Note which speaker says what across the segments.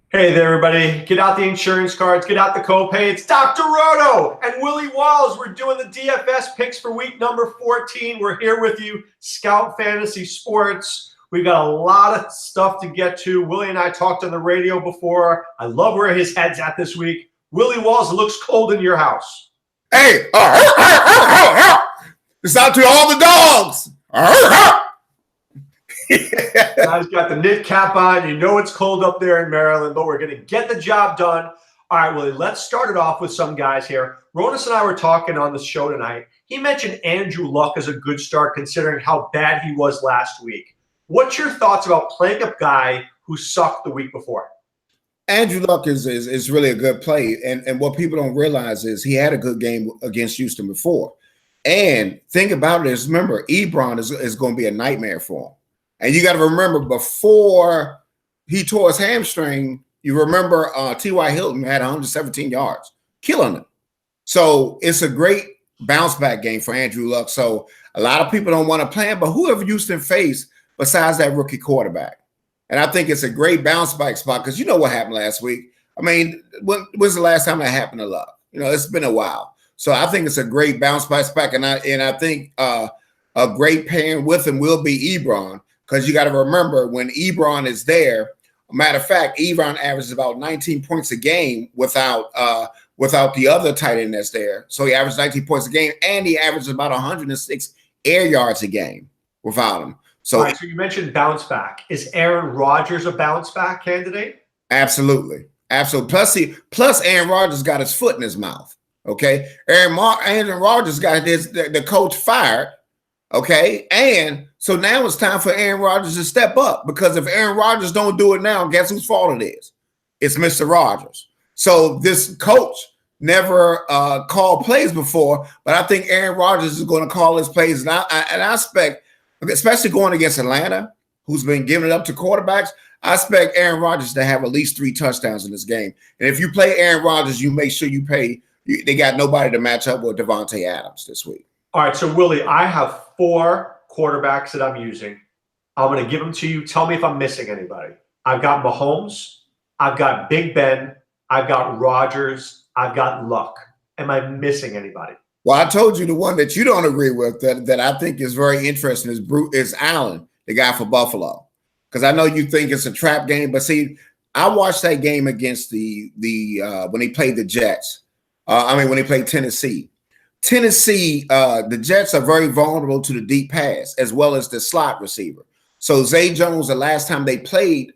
Speaker 1: Hey there, everybody. Get out the insurance cards. Get out the copay. It's Dr. Roto and Willie Walls. We're doing the DFS picks for week number 14. We're here with you, Scout Fantasy Sports. We've got a lot of stuff to get to. Willie and I talked on the radio before. I love where his head's at this week. Willie Walls, it looks cold in your house.
Speaker 2: Hey, it's out to all the dogs.
Speaker 1: Guy's got the knit cap on. You know it's cold up there in Maryland, but we're going to get the job done. All right, Willie, let's start it off with some guys here. Ronas and I were talking on the show tonight. He mentioned Andrew Luck as a good start considering how bad he was last week. What's your thoughts about playing a guy who sucked the week before?
Speaker 2: Andrew Luck is really a good play. And what people don't realize is he had a good game against Houston before. And think about it is, remember, Ebron is going to be a nightmare for him. And you got to remember, before he tore his hamstring, you remember T.Y. Hilton had 117 yards, killing him. So it's a great bounce back game for Andrew Luck. So a lot of people don't want to play him, but whoever Houston faced besides that rookie quarterback. And I think it's a great bounce back spot because you know what happened last week. I mean, when was the last time that happened to Luck? You know, it's been a while. So I think it's a great bounce back spot. And I think a great pairing with him will be Ebron. Because you got to remember, when Ebron is there, matter of fact, Ebron averages about 19 points a game without the other tight end that's there. So he averages 19 points a game, and he averages about 106 air yards a game without him. So,
Speaker 1: all right, so you mentioned bounce back. Is Aaron Rodgers a bounce back candidate?
Speaker 2: Absolutely. Plus Aaron Rodgers got his foot in his mouth. Okay, Aaron Rodgers got the coach fired. Okay, and so now it's time for Aaron Rodgers to step up, because if Aaron Rodgers don't do it now, guess whose fault it is? It's Mr. Rodgers. So this coach never called plays before, but I think Aaron Rodgers is going to call his plays. And I expect, especially going against Atlanta, who's been giving it up to quarterbacks, I expect Aaron Rodgers to have at least 3 touchdowns in this game. And if you play Aaron Rodgers, you make sure you pay. They got nobody to match up with Devontae Adams this week.
Speaker 1: All right, so Willie, I have 4 quarterbacks that I'm using. I'm going to give them to you. Tell me if I'm missing anybody. I've got Mahomes. I've got Big Ben. I've got Rodgers. I've got Luck. Am I missing anybody?
Speaker 2: Well, I told you the one that you don't agree with that I think is very interesting is Allen, the guy for Buffalo. Because I know you think it's a trap game, but see, I watched that game against the when he played the Jets. When he played Tennessee. The Jets are very vulnerable to the deep pass as well as the slot receiver. So Zay Jones, the last time they played,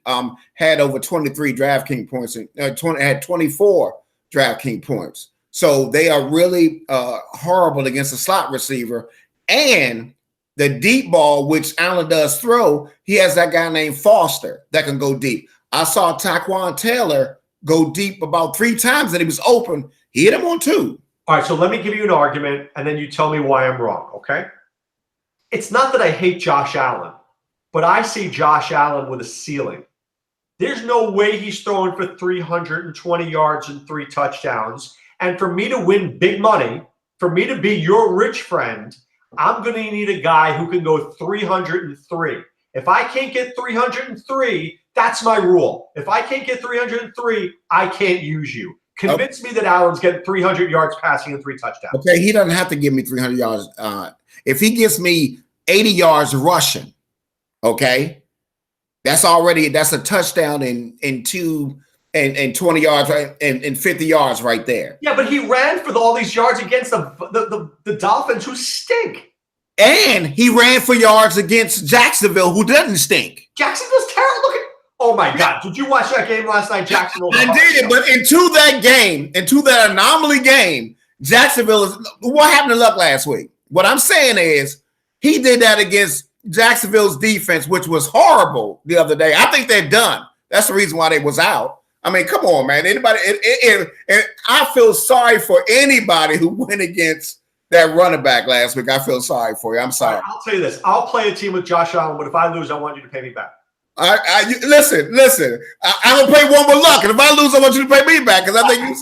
Speaker 2: had over 23 DraftKings points and had 24 DraftKings points. So they are really horrible against the slot receiver. And the deep ball, which Allen does throw, he has that guy named Foster that can go deep. I saw Taquan Taylor go deep about 3 times and he was open. He hit him on 2.
Speaker 1: All right, so let me give you an argument, and then you tell me why I'm wrong, okay? It's not that I hate Josh Allen, but I see Josh Allen with a ceiling. There's no way he's throwing for 320 yards and 3 touchdowns. And for me to win big money, for me to be your rich friend, I'm going to need a guy who can go 303. If I can't get 303, that's my rule. If I can't get 303, I can't use you. Convince me that Allen's getting 300 yards passing and 3 touchdowns.
Speaker 2: Okay, he doesn't have to give me 300 yards. If he gives me 80 yards rushing, okay, that's a touchdown in 2 and 20 yards, right, and 50 yards right there.
Speaker 1: Yeah, but he ran for all these yards against the Dolphins, who stink.
Speaker 2: And he ran for yards against Jacksonville, who doesn't stink.
Speaker 1: Jacksonville's terrible. Oh my God! Did you watch that game last night, Jacksonville?
Speaker 2: I did, but into that anomaly game, Jacksonville is. What happened to Luck last week? What I'm saying is, he did that against Jacksonville's defense, which was horrible the other day. I think they're done. That's the reason why they was out. I mean, come on, man. Anybody? And I feel sorry for anybody who went against that running back last week. I feel sorry for you. I'm sorry.
Speaker 1: Right, I'll tell you this. I'll play a team with Josh Allen, but if I lose, I want you to pay me back.
Speaker 2: Listen. I'm gonna play one with Luck, and if I lose, I want you to pay me back because I think you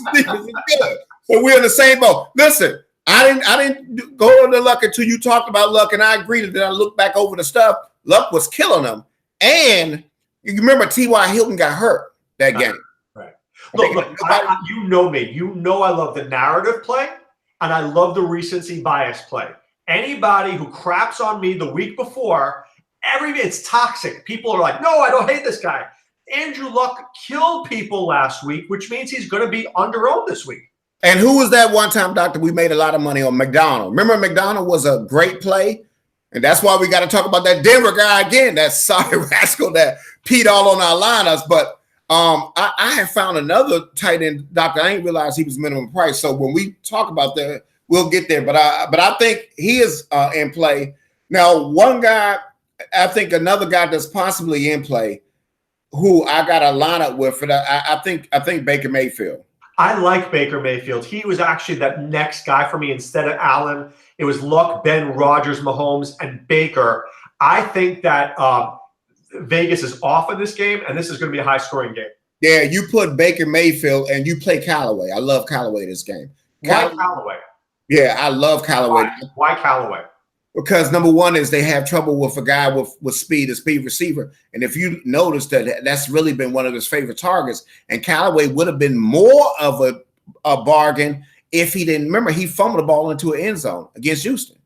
Speaker 2: good. So we're in the same boat. Listen, I didn't go on the Luck until you talked about Luck, and I agreed. That I looked back over the stuff. Luck was killing them, and you remember T.Y. Hilton got hurt that game.
Speaker 1: Look, you know me. You know I love the narrative play, and I love the recency bias play. Anybody who craps on me the week before, it's toxic. People are like, no, I don't hate this guy. Andrew Luck killed people last week, which means he's going to be under-owned this week.
Speaker 2: And who was that one time, Doctor? We made a lot of money on McDonald. Remember, McDonald was a great play, and that's why we got to talk about that Denver guy again. That sorry rascal that peed all on our lineups. But I have found another tight end, Doctor. I didn't realize he was minimum price. So when we talk about that, we'll get there. But I think he is in play now. One guy, I think another guy that's possibly in play, who I got a lineup with, and I think Baker Mayfield.
Speaker 1: I like Baker Mayfield. He was actually that next guy for me instead of Allen. It was Luck, Ben, Rodgers, Mahomes, and Baker. I think that Vegas is off in this game, and this is going to be a high-scoring game.
Speaker 2: Yeah, you put Baker Mayfield, and you play Callaway. I love Callaway this game.
Speaker 1: Why Callaway?
Speaker 2: Yeah, I love Callaway.
Speaker 1: Why Callaway?
Speaker 2: Because number one is they have trouble with a guy with speed, a speed receiver. And if you notice that's really been one of his favorite targets. And Callaway would have been more of a bargain if he didn't. Remember, he fumbled the ball into an end zone against Houston.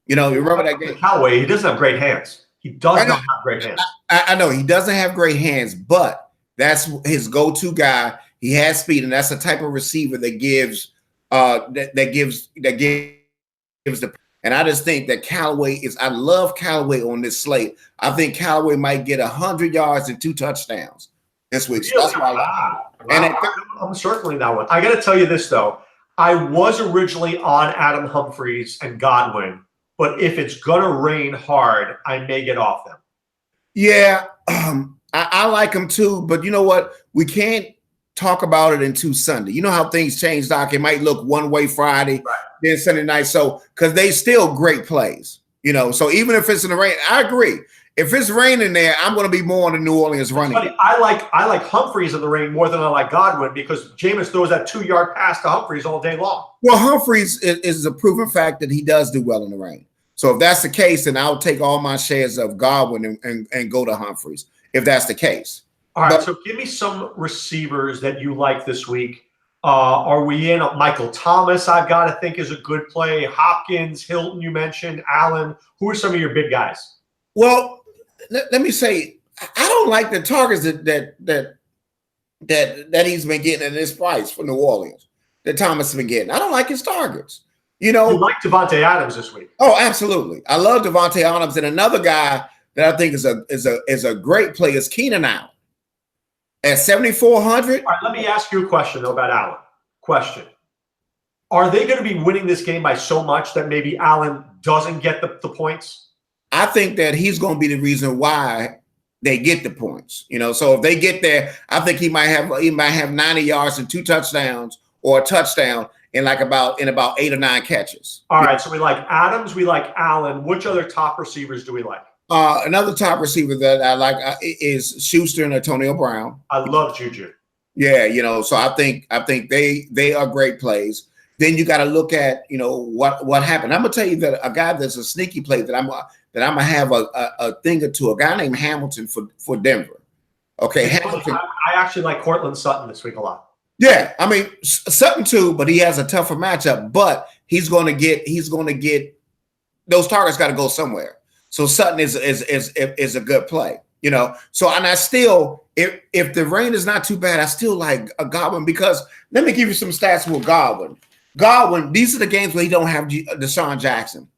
Speaker 2: You remember that game?
Speaker 1: Callaway, he doesn't have great hands. He does not have great hands.
Speaker 2: I know he doesn't have great hands, but that's his go-to guy. He has speed, and that's the type of receiver that gives the. And I just think that Callaway I love Callaway on this slate. I think Callaway might get 100 yards and 2 touchdowns this week. So that's why
Speaker 1: I'm circling that one. I got to tell you this, though. I was originally on Adam Humphries and Godwin, but if it's going to rain hard, I may get off them.
Speaker 2: Yeah, I like them too, but you know what? We can't talk about it until Sunday. You know how things change, Doc. It might look one way Friday, right, then Sunday night. So, because they still great plays, So even if it's in the rain, I agree. If it's raining there, I'm going to be more on the New Orleans running.
Speaker 1: Funny. I like Humphries in the rain more than I like Godwin because Jameis throws that 2-yard pass to Humphries all day long.
Speaker 2: Well, Humphries is a proven fact that he does do well in the rain. So if that's the case, then I'll take all my shares of Godwin and go to Humphries if that's the case.
Speaker 1: All right, so give me some receivers that you like this week. Are we in? Michael Thomas, I've got to think is a good play. Hopkins, Hilton, you mentioned, Allen. Who are some of your big guys?
Speaker 2: Well, let me say, I don't like the targets that he's been getting at this price for New Orleans. That Thomas has been getting. I don't like his targets. You
Speaker 1: like Devontae Adams this week?
Speaker 2: Oh, absolutely. I love Devontae Adams, and another guy that I think is a great play is Keenan Allen. At 7,400.
Speaker 1: All right, let me ask you a question, though, about Allen. Question. Are they going to be winning this game by so much that maybe Allen doesn't get the points?
Speaker 2: I think that he's going to be the reason why they get the points. So if they get there, I think he might have 90 yards and 2 touchdowns or a touchdown in about 8 or 9 catches.
Speaker 1: All right, so we like Adams, we like Allen. Which other top receivers do we like?
Speaker 2: Another top receiver that I like is Schuster and Antonio Brown.
Speaker 1: I love Juju.
Speaker 2: Yeah, so I think they are great plays. Then you got to look at what happened. I'm gonna tell you that a guy that's a sneaky play that I'm gonna have a thing or two. A guy named Hamilton for Denver. Okay, Hamilton.
Speaker 1: I actually like Cortland Sutton this week a lot.
Speaker 2: Yeah, I mean Sutton too, but he has a tougher matchup. But he's gonna get those targets. Got to go somewhere. So Sutton is a good play, So and I still, if the rain is not too bad, I still like a Godwin because let me give you some stats with Godwin. Godwin, these are the games where he don't have Deshaun Jackson.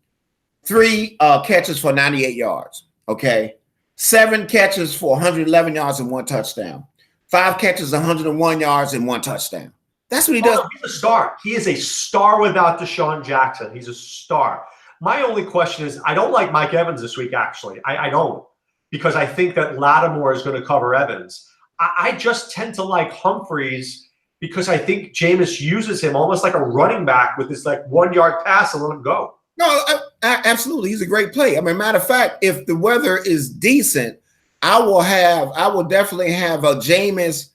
Speaker 2: 3 catches for 98 yards. Okay, 7 catches for 111 yards and 1 touchdown. 5 catches, 101 yards and 1 touchdown. That's what he does.
Speaker 1: He's a star. He is a star without Deshaun Jackson. He's a star. My only question is, I don't like Mike Evans this week, actually. I don't, because I think that Lattimore is going to cover Evans. I just tend to like Humphries because I think Jameis uses him almost like a running back with this 1-yard pass and let him go.
Speaker 2: No, absolutely. He's a great play. I mean, matter of fact, if the weather is decent, I will definitely have a Jameis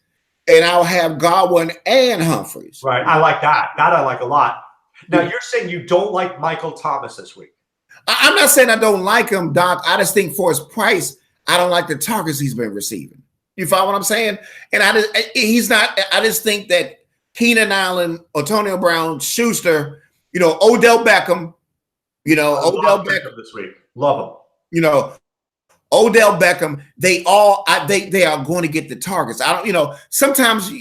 Speaker 2: and I'll have Godwin and Humphries.
Speaker 1: Right. I like that. That I like a lot. Now, you're saying you don't like Michael Thomas this week.
Speaker 2: I'm not saying I don't like him, Doc. I just think for his price, I don't like the targets he's been receiving. You follow what I'm saying? And he's not. I just think that Keenan Allen, Antonio Brown, Schuster, Odell Beckham, Odell Beckham
Speaker 1: this week. Love him.
Speaker 2: Odell Beckham, they are going to get the targets. I don't, sometimes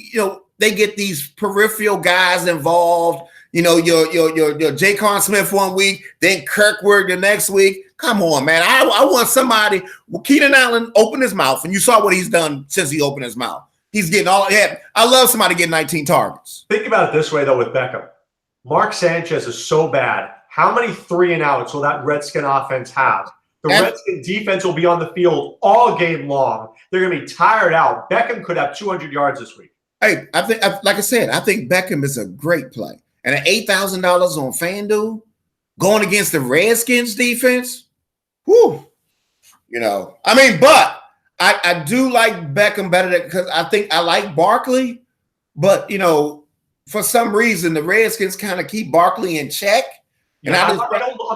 Speaker 2: they get these peripheral guys involved. Your Jaquan Smith one week, then Kirkwood the next week. Come on, man. I want somebody. Well, Keenan Allen opened his mouth, and you saw what he's done since he opened his mouth. He's getting all. Yeah, I love somebody getting 19 targets.
Speaker 1: Think about it this way, though, with Beckham. Mark Sanchez is so bad. How many 3-and-outs will that Redskin offense have? The Redskin defense will be on the field all game long. They're going to be tired out. Beckham could have 200 yards this week.
Speaker 2: Hey, I think Beckham is a great play. And at $8,000 on FanDuel, going against the Redskins defense, whoo, but I do like Beckham better because I think I like Barkley, but for some reason the Redskins kind of keep Barkley in check. And
Speaker 1: I'm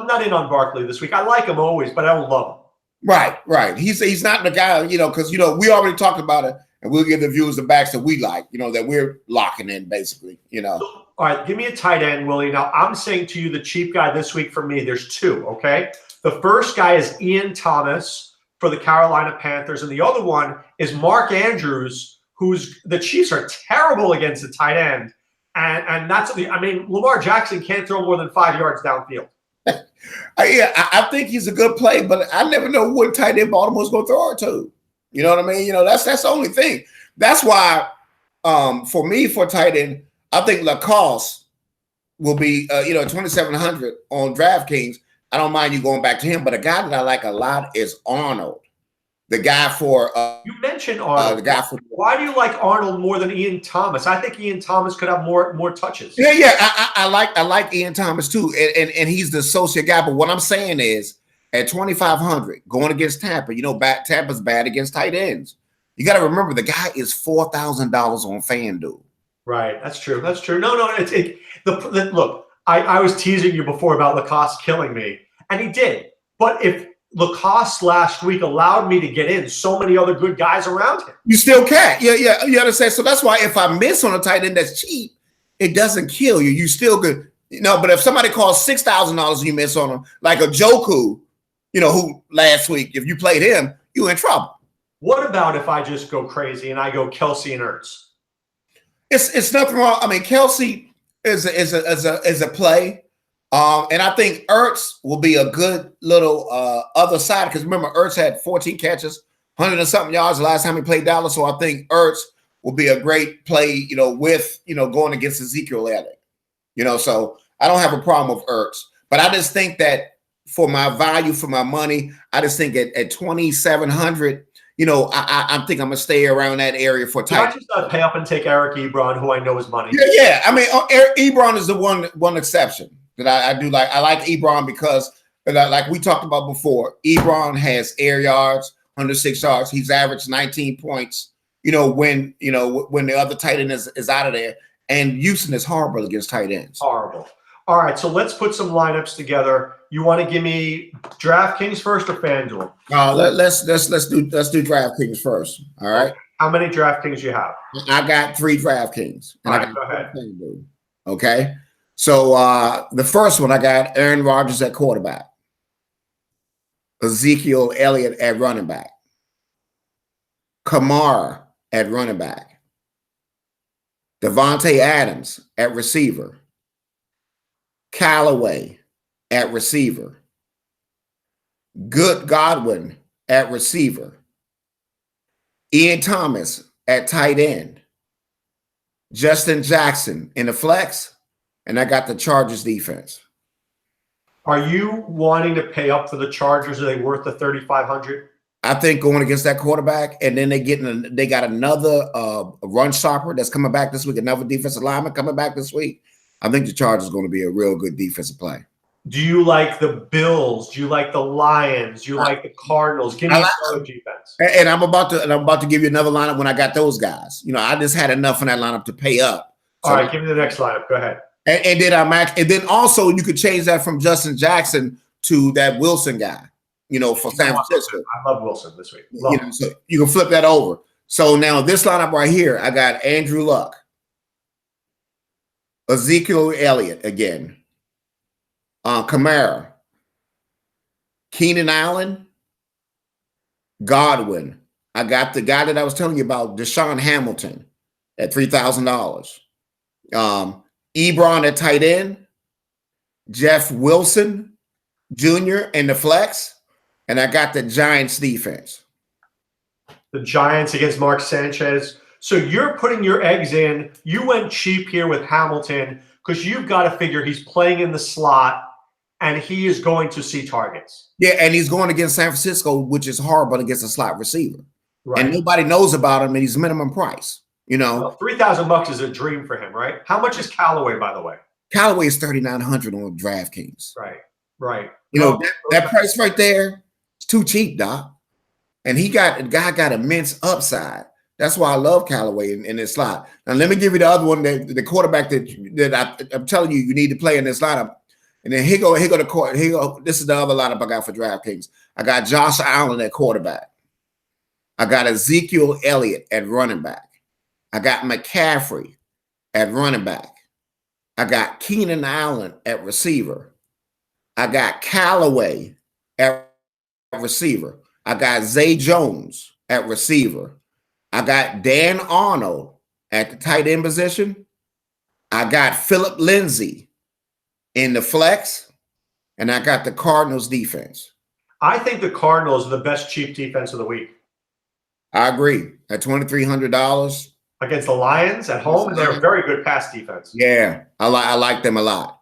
Speaker 1: not in on Barkley this week. I like him always, but I don't love him.
Speaker 2: Right. He's not the guy, because we already talked about it, and we'll give the viewers the backs that we like, that we're locking in basically,
Speaker 1: So, all right, give me a tight end, Willie. Now, I'm saying to you the cheap guy this week for me, there's two, okay? The first guy is Ian Thomas for the Carolina Panthers, and the other one is Mark Andrews, the Chiefs are terrible against the tight end. And that's Lamar Jackson can't throw more than 5 yards downfield.
Speaker 2: I think he's a good play, but I never know what tight end Baltimore's going to throw it to. You know what I mean? That's the only thing. That's why, for me, for tight end, I think Lacoste will be, 2,700 on DraftKings. I don't mind you going back to him, but a guy that I like a lot is Arnold. The guy for
Speaker 1: you mentioned Arnold. Why do you like Arnold more than Ian Thomas? I think Ian Thomas could have more touches.
Speaker 2: Yeah. I like Ian Thomas too, and he's the associate guy. But what I'm saying is, at 2,500 going against Tampa, Tampa's bad against tight ends. You got to remember the guy is $4,000 on FanDuel.
Speaker 1: Right, that's true. No, look. I was teasing you before about Lacoste killing me, and he did. But if Lacoste last week allowed me to get in so many other good guys around him,
Speaker 2: you still can't. Yeah. You understand? So that's why if I miss on a tight end that's cheap, it doesn't kill you. You still good. But if somebody calls $6,000 and you miss on them, like a Joku, who last week, if you played him, you in trouble.
Speaker 1: What about if I just go crazy and I go Kelsey and Ertz?
Speaker 2: It's nothing wrong. I mean, Kelsey is a play. And I think Ertz will be a good little other side because remember, Ertz had 14 catches, 100 and something yards the last time he played Dallas. So I think Ertz will be a great play, with, going against Ezekiel Elliott. So I don't have a problem with Ertz. But I just think that for my value, for my money, I just think at 2,700, I think I'm going to stay around that area for tight.
Speaker 1: I just not pay up and take Eric Ebron, who I know is money.
Speaker 2: Yeah. I mean, Eric Ebron is the one exception that I do like. I like Ebron because, like we talked about before, Ebron has air yards, 106 yards. He's averaged 19 points. When the other tight end is out of there, and Houston is horrible against tight ends.
Speaker 1: Horrible. All right, so let's put some lineups together. You want to give me DraftKings first or FanDuel?
Speaker 2: Let's do DraftKings first. All right.
Speaker 1: How many DraftKings you have?
Speaker 2: I got 3 DraftKings.
Speaker 1: All right, go ahead.
Speaker 2: FanDuel. Okay. So the first one, I got Aaron Rodgers at quarterback, Ezekiel Elliott at running back, Kamara at running back, Devontae Adams at receiver, Callaway at receiver, Godwin at receiver, Ian Thomas at tight end, Justin Jackson in the flex, and I got the Chargers defense.
Speaker 1: Are you wanting to pay up for the Chargers? Are they worth the 3,500?
Speaker 2: I think going against that quarterback, and then they got another run stopper that's coming back this week, another defensive lineman coming back this week. I think the Chargers are going to be a real good defensive play.
Speaker 1: Do you like the Bills? Do you like the Lions? Do you like the Cardinals? Give me another defense.
Speaker 2: And I'm about to give you another lineup when I got those guys. I just had enough in that lineup to pay up.
Speaker 1: All right, give me the next lineup. Go ahead.
Speaker 2: And then and then also you could change that from Justin Jackson to that Wilson guy, for San Francisco.
Speaker 1: I love Wilson this week.
Speaker 2: So you can flip that over. So now this lineup right here, I got Andrew Luck, Ezekiel Elliott again, Kamara, Keenan Allen, Godwin. I got the guy that I was telling you about, Deshaun Hamilton at $3,000. Ebron at tight end, Jeff Wilson Jr. in the flex, and I got the Giants defense.
Speaker 1: The Giants against Mark Sanchez. So you're putting your eggs in. You went cheap here with Hamilton because you've got to figure he's playing in the slot and he is going to see targets.
Speaker 2: Yeah, and he's going against San Francisco, which is horrible against a slot receiver.
Speaker 1: Right.
Speaker 2: And nobody knows about him, and he's minimum price. You know,
Speaker 1: well, $3,000 is a dream for him, right? How much is Callaway, by the way?
Speaker 2: Callaway is $3,900 on DraftKings.
Speaker 1: Right.
Speaker 2: You know, that price right there is too cheap, Doc. And the guy got immense upside. That's why I love Callaway in this slot. Now, let me give you the other one, the quarterback that I'm telling you need to play in this lineup. And then here go the court. This is the other lineup I got for DraftKings. I got Josh Allen at quarterback. I got Ezekiel Elliott at running back. I got McCaffrey at running back. I got Keenan Allen at receiver. I got Callaway at receiver. I got Zay Jones at receiver. I got Dan Arnold at the tight end position. I got Philip Lindsay in the flex. And I got the Cardinals defense.
Speaker 1: I think the Cardinals are the best cheap defense of the week.
Speaker 2: I agree. At $2,300.
Speaker 1: Against the Lions at home, they're a very good pass defense.
Speaker 2: Yeah, I like them a lot.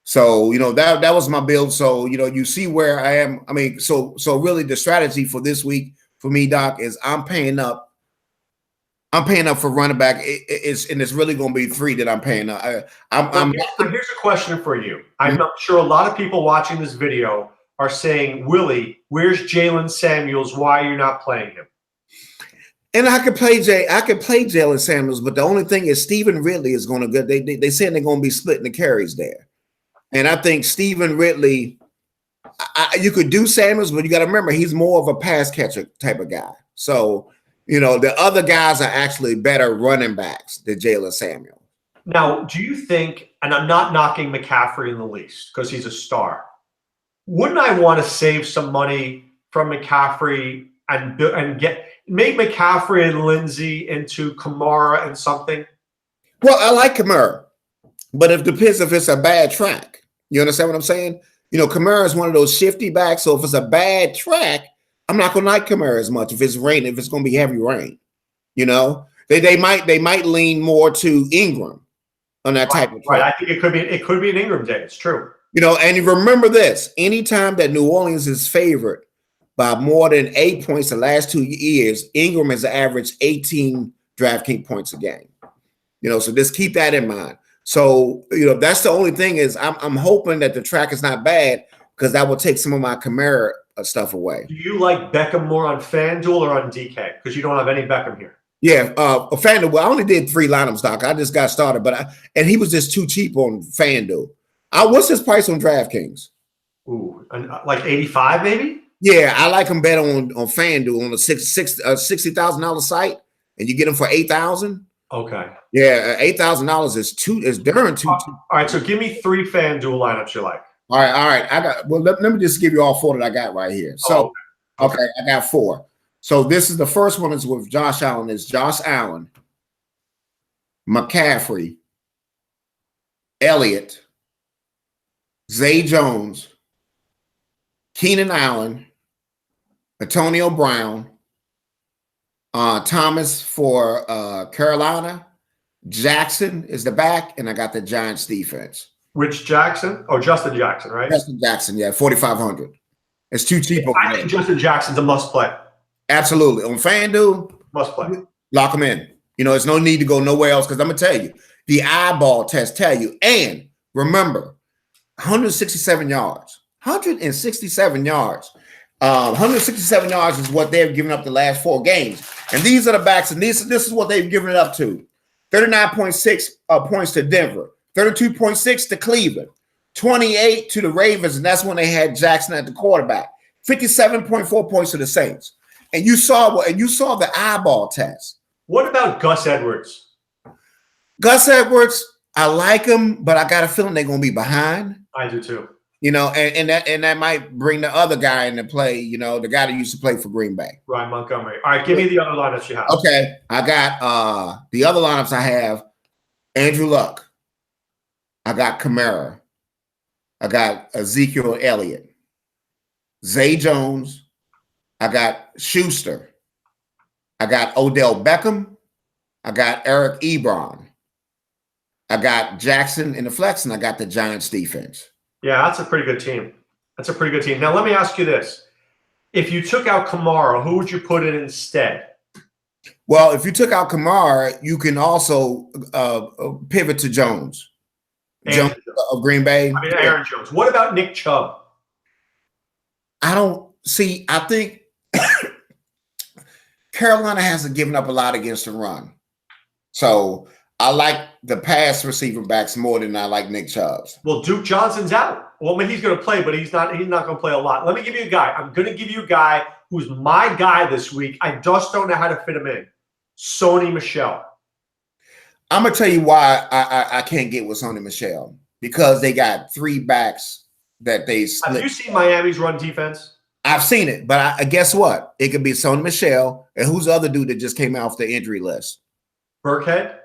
Speaker 2: So, you know, that was my build. So, you know, you see where I am. I mean, so really the strategy for this week for me, Doc, is I'm paying up for running back. It's really going to be 3 that I'm paying up. Here's
Speaker 1: a question for you. I'm not sure a lot of people watching this video are saying, Willie, where's Jalen Samuels? Why are you not playing him?
Speaker 2: And I could play Jalen Samuels, but the only thing is Stephen Ridley is going to go. They saying they're going to be splitting the carries there, and I think Stephen Ridley. You could do Samuels, but you got to remember he's more of a pass catcher type of guy. So you know the other guys are actually better running backs than Jalen Samuel.
Speaker 1: Now, do you think? And I'm not knocking McCaffrey in the least because he's a star. Wouldn't I want to save some money from McCaffrey and make McCaffrey and Lindsay into Kamara and something?
Speaker 2: Well, I like Kamara, but it depends if it's a bad track. You understand what I'm saying? You know, Kamara is one of those shifty backs. So if it's a bad track, I'm not going to like Kamara as much if it's rain, if it's going to be heavy rain. You know, they might lean more to Ingram on that type of track.
Speaker 1: Right. I think it could be an Ingram day. It's true.
Speaker 2: You know, and remember this: anytime that New Orleans is favored by more than 8 points the last 2 years, Ingram has averaged 18 DraftKings points a game. You know, so just keep that in mind. So, you know, that's the only thing is I'm hoping that the track is not bad because that will take some of my Kamara stuff away.
Speaker 1: Do you like Beckham more on FanDuel or on DK? Because you don't have any Beckham here.
Speaker 2: Yeah, FanDuel. Well, I only did 3 lineups, Doc. I just got started, and he was just too cheap on FanDuel. What's his price on DraftKings?
Speaker 1: Ooh, like 85 maybe?
Speaker 2: Yeah, I like him better on FanDuel on a $60,000 site, and you get him for $8,000.
Speaker 1: Okay.
Speaker 2: Yeah, $8,000 is darn too.
Speaker 1: All right, so give me 3 FanDuel lineups you like.
Speaker 2: All right. Let me just give you all 4 that I got right here. So, okay, I got 4. So this is the first one is with Josh Allen. It's Josh Allen, McCaffrey, Elliott, Zay Jones, Keenan Allen, Antonio Brown, Thomas for Carolina, Jackson is the back, and I got the Giants defense.
Speaker 1: Which Jackson? Oh, Justin Jackson, right?
Speaker 2: Justin Jackson, yeah, 4,500. It's too cheap.
Speaker 1: I think Justin Jackson's a must play.
Speaker 2: Absolutely. On FanDuel,
Speaker 1: must play.
Speaker 2: Lock him in. You know, there's no need to go nowhere else because I'm going to tell you, the eyeball test tell you. And remember, 167 yards. 167 yards. 167 yards is what they've given up the last 4 games. And these are the backs, and this is what they've given it up to. 39.6 points to Denver. 32.6 to Cleveland. 28 to the Ravens, and that's when they had Jackson at the quarterback. 57.4 points to the Saints. And you saw the eyeball test.
Speaker 1: What about Gus Edwards?
Speaker 2: Gus Edwards, I like him, but I got a feeling they're gonna be behind.
Speaker 1: I do too.
Speaker 2: And that might bring the other guy into play, the guy that used to play for Green Bay.
Speaker 1: Ryan Montgomery. All right, give me the other lineups you have.
Speaker 2: Okay. I got the other lineups I have: Andrew Luck. I got Kamara. I got Ezekiel Elliott. Zay Jones. I got Schuster. I got Odell Beckham. I got Eric Ebron. I got Jackson in the flex, and I got the Giants defense.
Speaker 1: Yeah, that's a pretty good team. Now, let me ask you this. If you took out Kamara, who would you put in instead?
Speaker 2: Well, if you took out Kamara, you can also pivot to Jones. Jones of Green Bay.
Speaker 1: I mean, Aaron Jones. What about Nick Chubb?
Speaker 2: I think Carolina hasn't given up a lot against the run. So I like the pass receiver backs more than I like Nick Chubb's.
Speaker 1: Well, Duke Johnson's out. Well, I mean, he's going to play, but he's not going to play a lot. Let me give you a guy. I'm going to give you a guy who's my guy this week. I just don't know how to fit him in. Sony Michel.
Speaker 2: I'm going to tell you why I can't get with Sony Michel. Because they got three backs that they split.
Speaker 1: Have you seen Miami's run defense?
Speaker 2: I've seen it, but I guess what? It could be Sony Michel, and who's the other dude that just came off the injury list?
Speaker 1: Burkhead.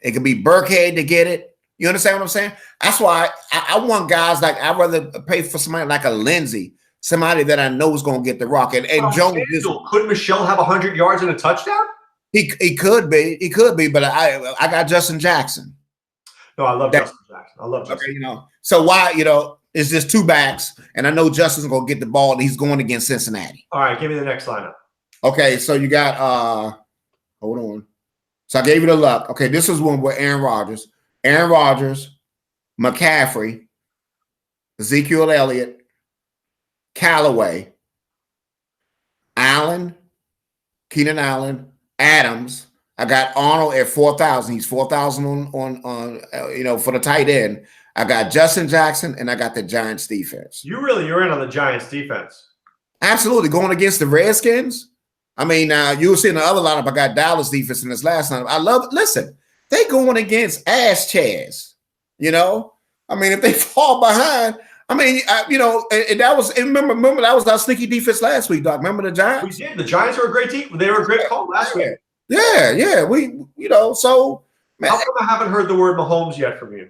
Speaker 2: It could be Burkhead to get it. You understand what I'm saying? That's why I want guys like I'd rather pay for somebody like a Lindsey, somebody that I know is going to get the rock. And Jones,
Speaker 1: could Michel have 100 yards and a touchdown?
Speaker 2: He could be, but I got Justin Jackson.
Speaker 1: No, I love Justin Jackson. I love Justin.
Speaker 2: Okay, so why it's just two backs, and I know Justin's going to get the ball, and he's going against Cincinnati.
Speaker 1: All right, give me the next lineup.
Speaker 2: Okay, so you got hold on. So I gave you the Luck. Okay, this is one with Aaron Rodgers, McCaffrey, Ezekiel Elliott, Callaway, Keenan Allen, Adams. I got Arnold at 4,000. He's 4,000 on for the tight end. I got Justin Jackson, and I got the Giants defense.
Speaker 1: You're in on the Giants defense.
Speaker 2: Absolutely, going against the Redskins. I mean, you'll see in the other lineup, I got Dallas defense in this last lineup. I love it. Listen, they going against ass Chaz. I mean, if they fall behind, I mean, and that was, and remember that was our sneaky defense last week, Doc. Remember the Giants?
Speaker 1: We did. The Giants were a great team. They were a great call last week.
Speaker 2: Yeah. So man,
Speaker 1: how come I haven't heard the word Mahomes yet from you?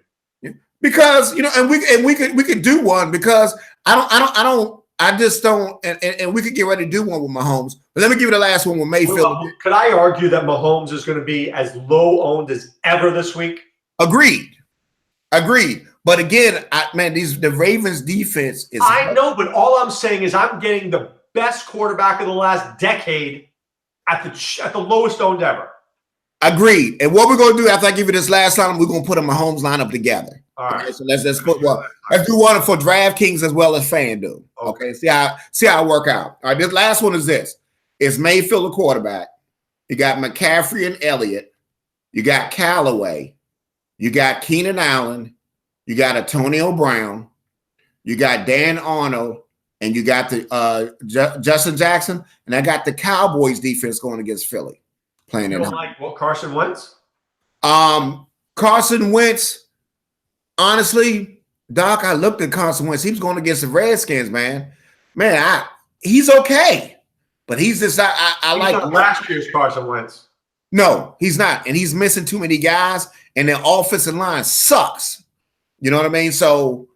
Speaker 2: Because and we could do one because I just don't, and we could get ready to do one with Mahomes. But let me give you the last one with Mayfield.
Speaker 1: Well, could I argue that Mahomes is going to be as low owned as ever this week?
Speaker 2: Agreed. But again, the Ravens defense is.
Speaker 1: I know, but all I'm saying is I'm getting the best quarterback of the last decade at the lowest owned ever.
Speaker 2: Agreed. And what we're going to do after I give you this last line, we're going to put a Mahomes lineup together.
Speaker 1: All right.
Speaker 2: Okay, so let's put let's do one for DraftKings as well as FanDuel. Okay. See how it work out. All right. This last one is this. It's Mayfield, the quarterback. You got McCaffrey and Elliott. You got Callaway. You got Keenan Allen. You got Antonio Brown. You got Dan Arnold. And you got the Justin Jackson. And I got the Cowboys defense going against Philly. Playing
Speaker 1: you don't like Carson Wentz?
Speaker 2: Carson Wentz. Honestly, Doc, I looked at Carson Wentz. He was going against the Redskins, man. He's okay, but he's just I like
Speaker 1: last year's Carson Wentz.
Speaker 2: No, he's not, and he's missing too many guys, and their offensive line sucks. You know what I mean? So,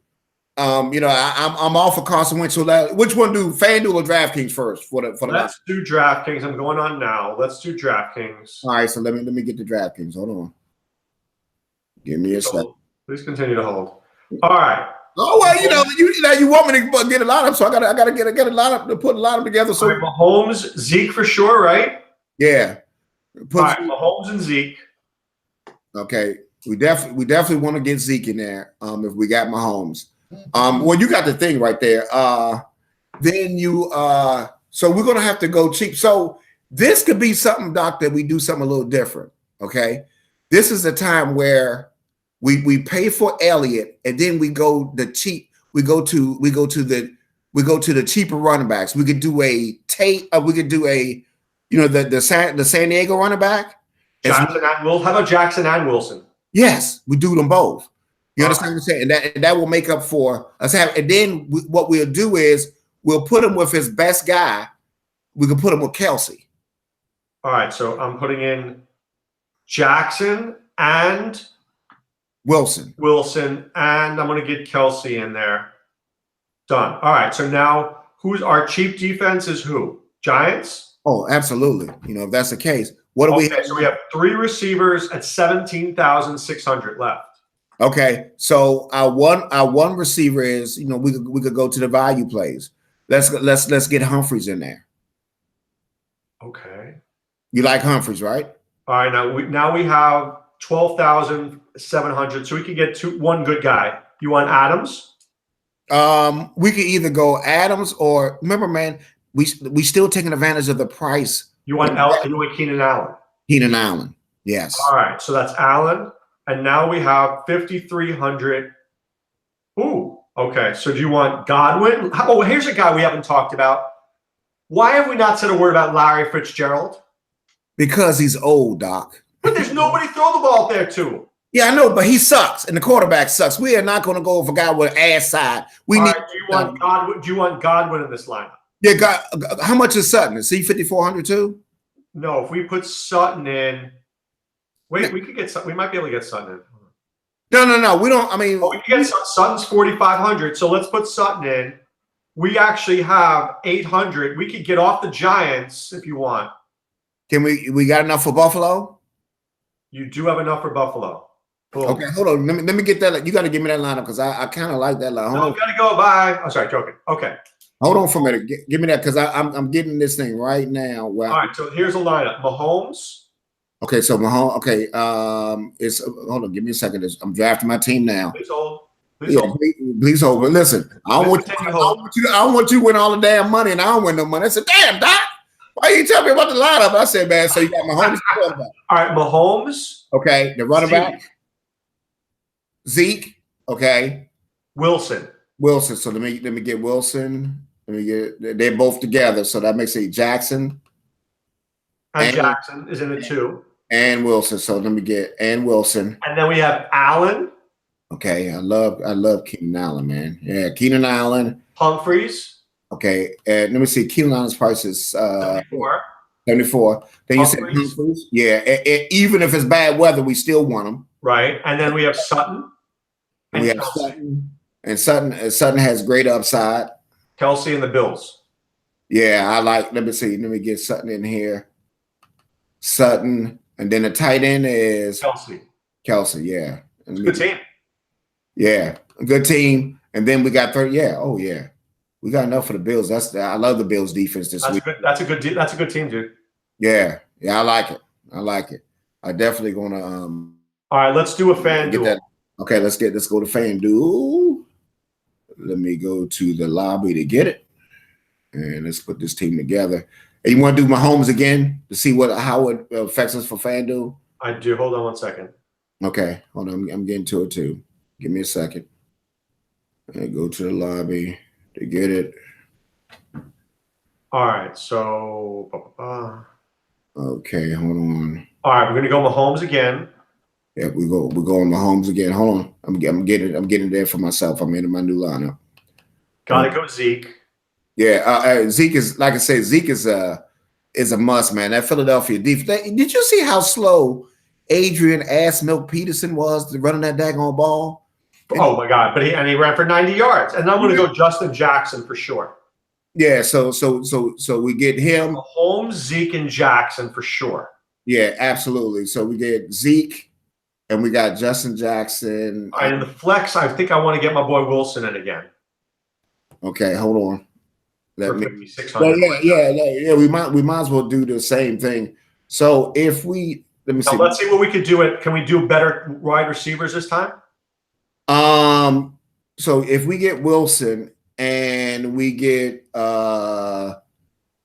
Speaker 2: I'm all for Carson Wentz. Which one do FanDuel or DraftKings first for the?
Speaker 1: Let's do DraftKings. I'm going on now. Let's do DraftKings.
Speaker 2: All right, so let me get the DraftKings. Hold on. Give me a second.
Speaker 1: Please continue to hold. All right.
Speaker 2: Oh well, you want me to get a lineup, so I gotta get a lineup to put a lineup together. So
Speaker 1: Mahomes, Zeke for sure, right?
Speaker 2: Yeah.
Speaker 1: All right, Mahomes and Zeke.
Speaker 2: Okay, we definitely want to get Zeke in there. If we got Mahomes, well, you got the thing right there. Then you so we're gonna have to go cheap. So this could be something, Doc, that we do something a little different. Okay, this is a time where we pay for Elliott, and then we go the cheap. We go to we go to the cheaper running backs. We could do a we could do a, the San Diego running back.
Speaker 1: Jackson and Wilson. How about Jackson and Wilson?
Speaker 2: Yes, we do them both. You understand
Speaker 1: right.
Speaker 2: what I'm saying? And that will make up for us and then what we'll do is we'll put him with his best guy. We can put him with Kelsey.
Speaker 1: All right, so I'm putting in Jackson and
Speaker 2: Wilson,
Speaker 1: and I'm going to get Kelsey in there. Done. All right, so now who's our cheap defense is who? Giants?
Speaker 2: Oh, absolutely. If that's the case, what do we have?
Speaker 1: So we have 3 receivers at 17,600 left.
Speaker 2: Okay, so our one receiver is, we could go to the value plays. Let's get Humphreys in there.
Speaker 1: Okay.
Speaker 2: You like Humphreys, right?
Speaker 1: All right, now we have 12,700, so we can get one good guy. You want Adams?
Speaker 2: We could either go Adams or remember, man, we still taking advantage of the price.
Speaker 1: You want Keenan Allen?
Speaker 2: Keenan Allen, yes.
Speaker 1: All right, so that's Allen, and now we have 5,300. Ooh, okay. So do you want Godwin? Oh, here's a guy we haven't talked about. Why have we not said a word about Larry Fitzgerald?
Speaker 2: Because he's old, Doc.
Speaker 1: But there's nobody to throw the ball there to.
Speaker 2: Yeah, I know, but he sucks, and the quarterback sucks. We are not going to go for a guy with ass side.
Speaker 1: Do you want Godwin? Do you want Godwin in this lineup?
Speaker 2: Yeah, how much is Sutton? Is he 5,400 too?
Speaker 1: No, if we put Sutton in, wait, we could get Sutton. We might be able to get Sutton in.
Speaker 2: No. We don't. I mean,
Speaker 1: we can get Sutton's 4,500. So let's put Sutton in. We actually have 800. We could get off the Giants if you want.
Speaker 2: Can we got enough for Buffalo?
Speaker 1: You do have enough for Buffalo. Cool.
Speaker 2: Okay, hold on. Let me get that. You got to give me that lineup because I kind of like that line.
Speaker 1: No, got to go. Bye. I'm sorry, joking. Okay.
Speaker 2: Hold on for a minute. Give me that because I'm getting this thing right now.
Speaker 1: All right. So here's a lineup. Mahomes.
Speaker 2: Okay. So Mahomes. Okay. It's hold on. Give me a second. I'm drafting my team now.
Speaker 1: Please hold.
Speaker 2: Please hold. But listen, I don't want you to win all the damn money, and I don't win no money. I said, damn, Doc. Why you tell me about the lineup? I said, man. So you got Mahomes.
Speaker 1: All right, Mahomes.
Speaker 2: Okay, the running back. Zeke. Okay.
Speaker 1: Wilson.
Speaker 2: So let me get Wilson. They're both together, so that makes it Jackson.
Speaker 1: And Jackson is in the 2.
Speaker 2: And Wilson. So let me get Wilson.
Speaker 1: And then we have Allen.
Speaker 2: Okay, I love Keenan Allen, man. Yeah, Keenan Allen.
Speaker 1: Humphreys.
Speaker 2: Okay, and let me see. Keenan Allen's price is
Speaker 1: 74.
Speaker 2: 74. Then you said Humphreys. Yeah, even if it's bad weather, we still want him.
Speaker 1: Right, and then we have Sutton.
Speaker 2: And we have Sutton. And Sutton has great upside.
Speaker 1: Kelsey and the Bills.
Speaker 2: Yeah, I like. Let me see. Let me get Sutton in here. Sutton, and then the tight end is Kelsey. Yeah,
Speaker 1: good team.
Speaker 2: Yeah, a good team. And then we got 30. Yeah, oh yeah, we got enough for the Bills. I love the Bills defense this week.
Speaker 1: That's a good team, dude.
Speaker 2: Yeah, I like it. I definitely gonna.
Speaker 1: All right, let's do a fan duel.
Speaker 2: Okay, let's go to FanDuel. Let me go to the lobby to get it, and let's put this team together. And you want to do Mahomes again to see how it affects us for FanDuel?
Speaker 1: I do. Hold on one second.
Speaker 2: Okay, hold on. I'm getting to it too. Give me a second. And go to the lobby to get it.
Speaker 1: All right. So.
Speaker 2: Okay, hold on.
Speaker 1: All right, we're gonna go Mahomes again.
Speaker 2: Yeah, we're going Mahomes again. Hold on. I'm getting there for myself. I'm in my new lineup.
Speaker 1: Gotta go Zeke.
Speaker 2: Yeah, Zeke is, like I said, Zeke is a must, man. That Philadelphia defense. Did you see how slow Adrian Ass Milk Peterson was running that daggone ball?
Speaker 1: Oh my God! But he ran for 90 yards, and I'm going to go Justin Jackson for sure.
Speaker 2: Yeah, so we get him.
Speaker 1: Mahomes, Zeke, and Jackson for sure.
Speaker 2: Yeah, absolutely. So we get Zeke, and we got Justin Jackson.
Speaker 1: All right, in the flex, I think I want to get my boy Wilson in again.
Speaker 2: Okay, hold on.
Speaker 1: For 5,600.
Speaker 2: Yeah. We might as well do the same thing. So if we
Speaker 1: let's see what we could do. Can we do better wide receivers this time?
Speaker 2: So if we get Wilson and we get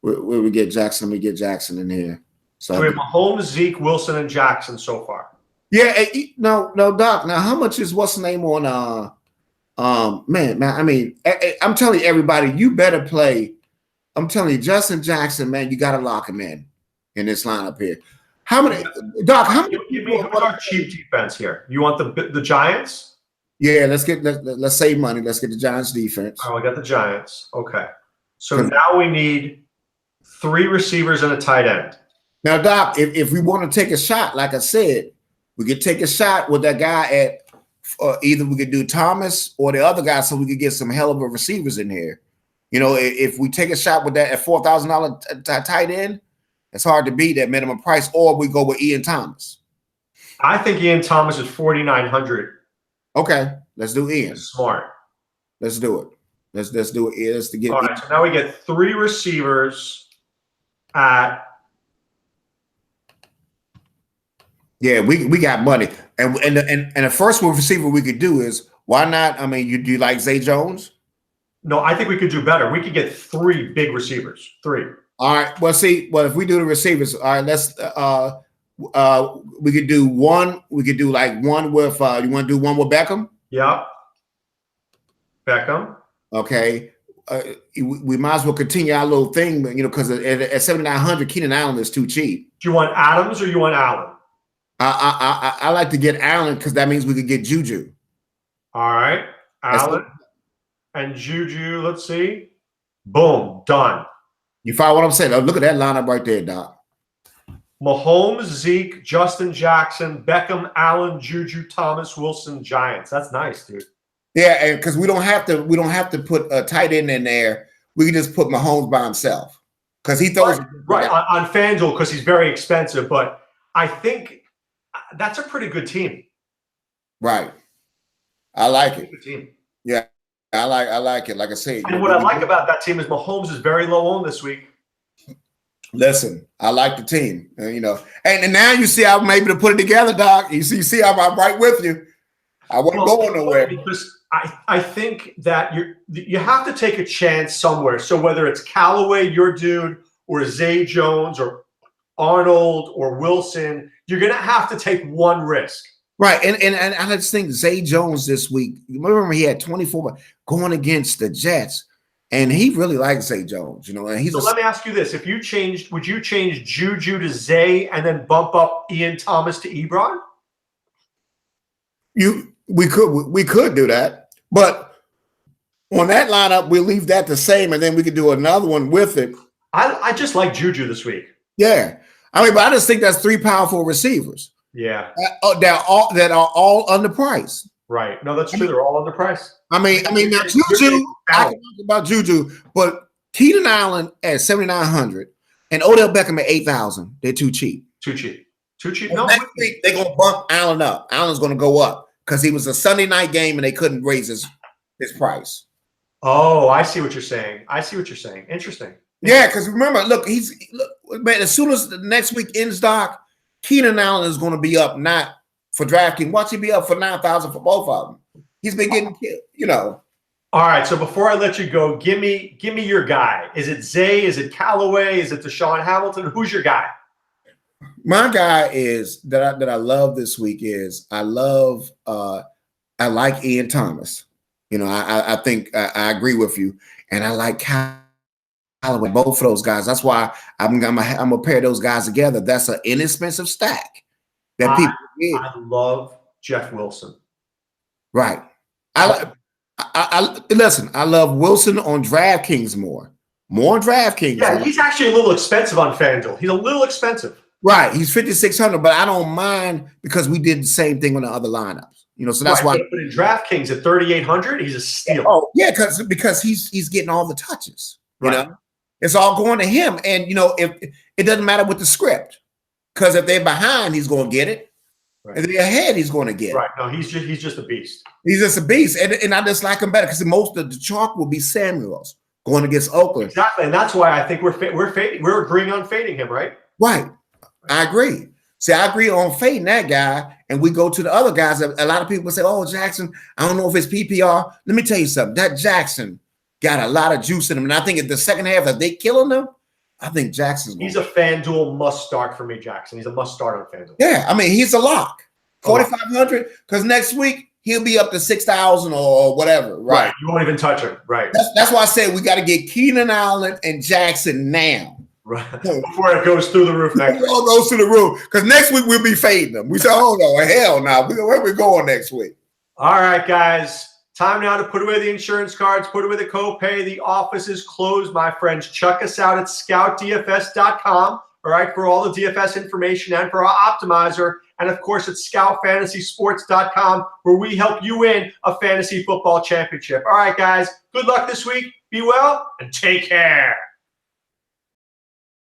Speaker 2: we get Jackson, we get Jackson in here. So
Speaker 1: we have Mahomes, Zeke, Wilson, and Jackson so far.
Speaker 2: Yeah, no, Doc. Now, how much is what's the name on Man, I mean, I'm telling you, everybody, you better play. I'm telling you, Justin Jackson, man, you got to lock him in this lineup here. How many, Doc? How many?
Speaker 1: Give me who's our cheap defense here? You want the Giants?
Speaker 2: Yeah, let's save money. Let's get the Giants defense.
Speaker 1: Oh, we got the Giants. Okay. So now we need 3 receivers and a tight end.
Speaker 2: Now, Doc, if we want to take a shot, like I said, we could take a shot with that guy at either we could do Thomas or the other guy, so we could get some hell of a receivers in here. You know, if we take a shot with that at $4,000 tight end, it's hard to beat that minimum price. Or we go with Ian Thomas.
Speaker 1: I think Ian Thomas is 4,900.
Speaker 2: Okay, let's do Ian.
Speaker 1: Smart.
Speaker 2: Let's do it. Let's do it. Yeah, let's get.
Speaker 1: All right. So now we get 3 receivers at.
Speaker 2: Yeah, we got money, and the first one receiver we could do is, why not? I mean, do you like Zay Jones?
Speaker 1: No, I think we could do better. We could get 3 big receivers. 3.
Speaker 2: All right. Well, see, if we do the receivers, all right, let's we could do one. We could do like one with. You want to do one with Beckham?
Speaker 1: Yeah. Beckham.
Speaker 2: Okay. We might as well continue our little thing, you know, because at 7,900, Keenan Allen is too cheap.
Speaker 1: Do you want Adams or you want Allen?
Speaker 2: I like to get Allen because that means we could get Juju.
Speaker 1: All right, Allen and Juju. Let's see. Boom, done.
Speaker 2: You follow what I'm saying? Oh, look at that lineup right there, Doc.
Speaker 1: Mahomes, Zeke, Justin Jackson, Beckham, Allen, Juju, Thomas, Wilson, Giants. That's nice, dude.
Speaker 2: Yeah, and because we don't have to put a tight end in there. We can just put Mahomes by himself because he throws
Speaker 1: right on FanDuel because he's very expensive. But I think that's a pretty good team.
Speaker 2: Right. I like it.
Speaker 1: Good team.
Speaker 2: Yeah, I like it. Like I said.
Speaker 1: And what I like about that team is Mahomes is very low on this week.
Speaker 2: Listen, I like the team, you know. And now you see I'm able to put it together, Doc. You see I'm right with you. I wasn't going nowhere.
Speaker 1: Because I think that you have to take a chance somewhere. So whether it's Callaway, your dude, or Zay Jones, or Arnold, or Wilson, you're going to have to take one risk.
Speaker 2: Right. And I just think Zay Jones this week, remember he had 24 going against the Jets, and he really likes Zay Jones, you know. And
Speaker 1: so let me ask you this. If you changed, would you change Juju to Zay and then bump up Ian Thomas to Ebron?
Speaker 2: We could do that. But on that lineup, we'll leave that the same, and then we could do another one with it.
Speaker 1: I just like Juju this week.
Speaker 2: Yeah. I mean, but I just think that's 3 powerful receivers.
Speaker 1: Yeah.
Speaker 2: That are all underpriced.
Speaker 1: Right. No, that's true. They're all underpriced.
Speaker 2: I mean, now Juju, I can talk about Juju, but Keenan Allen at 7,900 and Odell Beckham at 8,000. They're too cheap.
Speaker 1: Too cheap.
Speaker 2: And
Speaker 1: No,
Speaker 2: next week they're gonna bump Allen up. Allen's gonna go up because he was a Sunday night game and they couldn't raise his price.
Speaker 1: Oh, I see what you're saying. Interesting.
Speaker 2: Yeah, because remember, look, man, as soon as the next week ends, Doc, Keenan Allen is going to be up, not for DraftKings. Watch him be up for 9,000 for both of them. He's been getting killed, you know.
Speaker 1: All right, so before I let you go, give me your guy. Is it Zay? Is it Callaway? Is it Deshaun Hamilton? Who's your guy?
Speaker 2: My guy is that I love this week is I like Ian Thomas. You know, I think I agree with you, and I like Callaway, both of those guys. That's why I'm gonna pair those guys together. That's an inexpensive stack that people get.
Speaker 1: I love Jeff Wilson.
Speaker 2: Right. Listen, I love Wilson on DraftKings more on DraftKings.
Speaker 1: Yeah, he's actually a little expensive on FanDuel. He's a little expensive.
Speaker 2: Right. He's 5,600, but I don't mind because we did the same thing on the other lineups. You know, so that's why.
Speaker 1: But in DraftKings at 3,800, he's a steal.
Speaker 2: Oh, yeah, because he's getting all the touches. You know, it's all going to him. And you know, if it doesn't matter with the script, because if they're behind, he's going to get it. Right. If they're ahead, he's going to get it.
Speaker 1: Right. No, he's just a beast.
Speaker 2: He's just a beast. And I just like him better because most of the chalk will be Samuels going against Oakland.
Speaker 1: Exactly. And that's why I think we're agreeing on fading him, right?
Speaker 2: Right. I agree. See, I agree on fading that guy, and we go to the other guys. A lot of people say, "Oh, Jackson, I don't know if it's PPR." Let me tell you something. That Jackson got a lot of juice in him, and I think in the second half, if they killing him, I think Jackson's.
Speaker 1: He's a FanDuel must start for me, Jackson. He's a must start on FanDuel.
Speaker 2: Yeah, I mean, he's a lock. 4,500 because next week he'll be up to 6,000 or whatever. Right.
Speaker 1: You won't even touch him. Right.
Speaker 2: That's why I said we got to get Keenan Allen and Jackson now.
Speaker 1: Right. Before it goes through the roof next week.
Speaker 2: Before it goes to the roof. Because next week we'll be fading them. We say, oh no, hell no. Where we going next week?
Speaker 1: All right, guys. Time now to put away the insurance cards, put away the copay. The office is closed, my friends. Check us out at scoutdfs.com. All right, for all the DFS information and for our optimizer. And of course, at scoutfantasysports.com, where we help you win a fantasy football championship. All right, guys. Good luck this week. Be well and take care.